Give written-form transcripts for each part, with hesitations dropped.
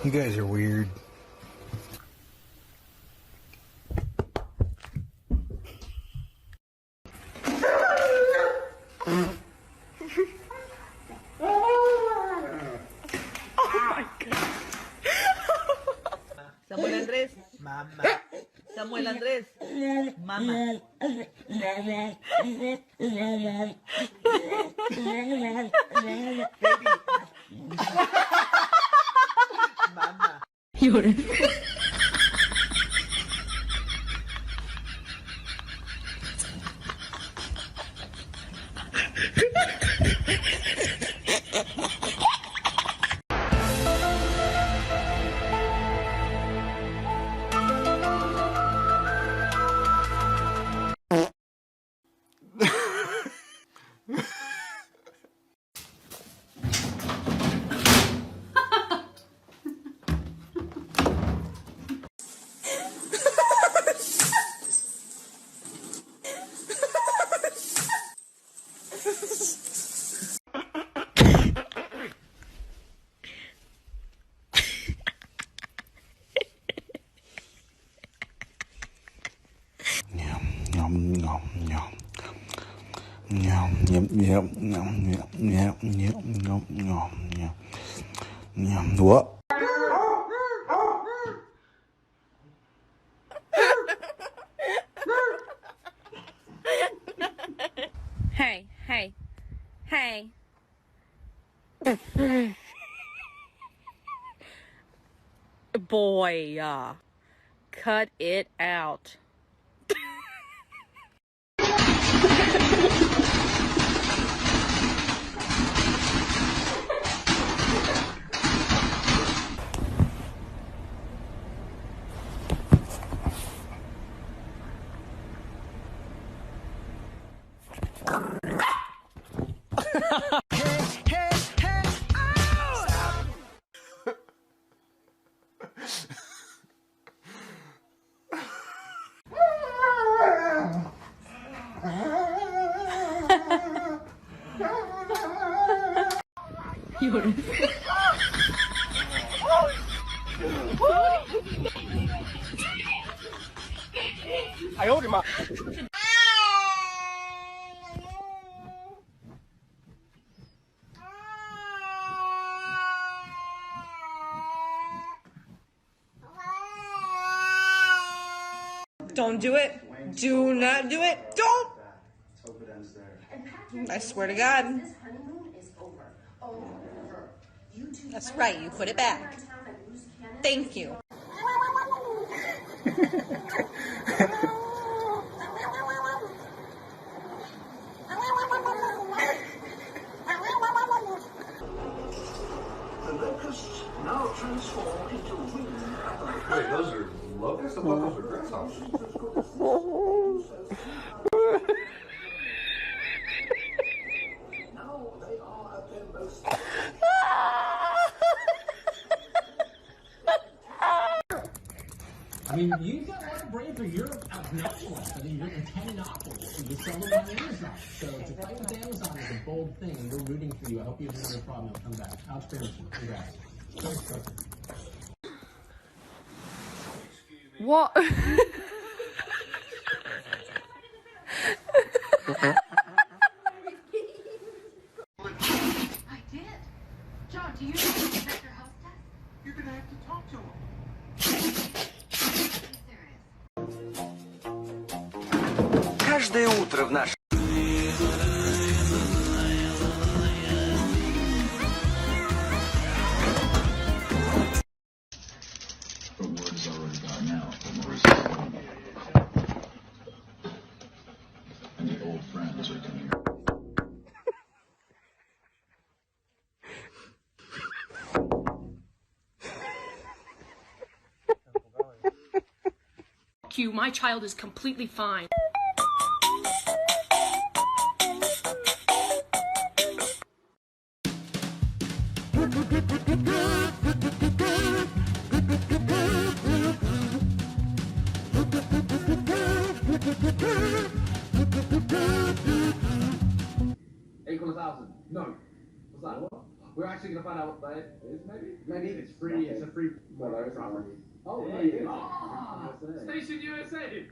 You guys are weird. Samuel Andrés. Mama. Samuel Andrés. Mama. Mama. Llora. What? Hey, hey, hey. Boy, cut it out. Llora. I owed him up. Don't do it. Do not do it. Don't. I swear to God. That's right. You put it back. Thank you. The locusts now transform into winged apparitions. Wait, those are locusts? I thought those were grasshoppers. Now they are at their most. I mean, you've got a lot of bravery. You're obnoxious. I mean, you're a 10 novels. You sell them on Amazon. So to fight with Amazon is a bold thing, and we're rooting for you. I hope you have another problem. You'll come back. Alex Pearson, congrats. What? I did. John, do you know the inspector house test? You're gonna have to talk to him. Каждое утро в наш... But word has already gotten out that Marissa's going to and the old friends are coming. You, my child is completely fine. $8,000. No. What's that? What? We're actually gonna find out what that is, maybe? Maybe it's free. It's a free property. Oh, hey. Station USA.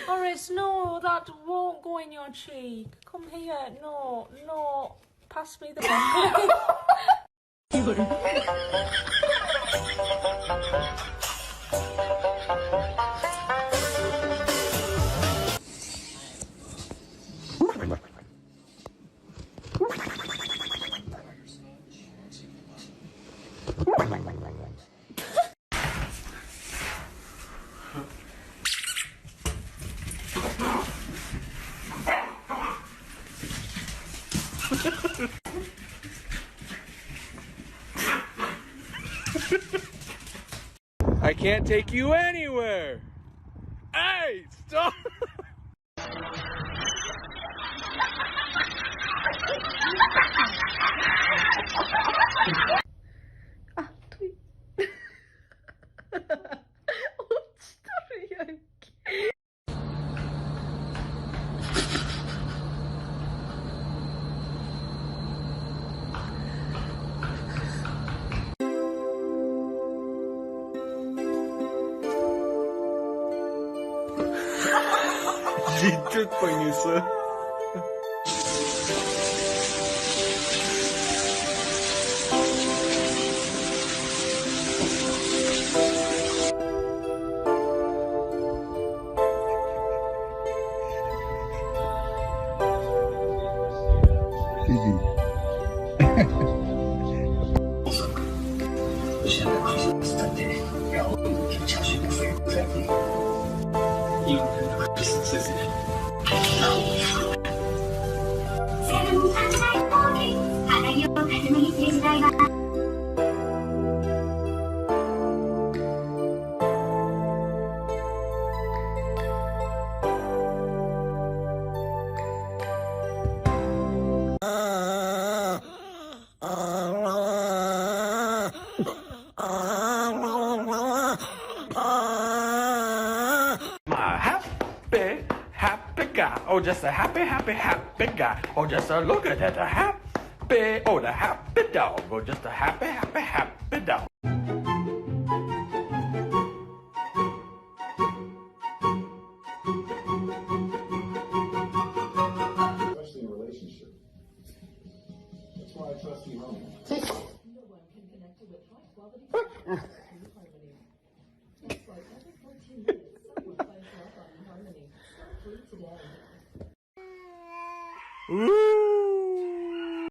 Horace, no, that won't go in your cheek. Come here, no, no. Pass me the broccoli. I can't take you anywhere. Hey, stop. 진짜 뻔했어.现在好像是在这，然后有点情绪的飞入在地，因为可是自己。 Happy guy. Oh, just a happy guy. Oh, just a look at that, a happy. Oh, the happy dog. Oh, just a happy dog. Especially in a relationship. That's why I trust you, homie. No one can connect to with high quality harmony. It's like every 14 minutes, someone finds love on harmony. Start free today. Ooh.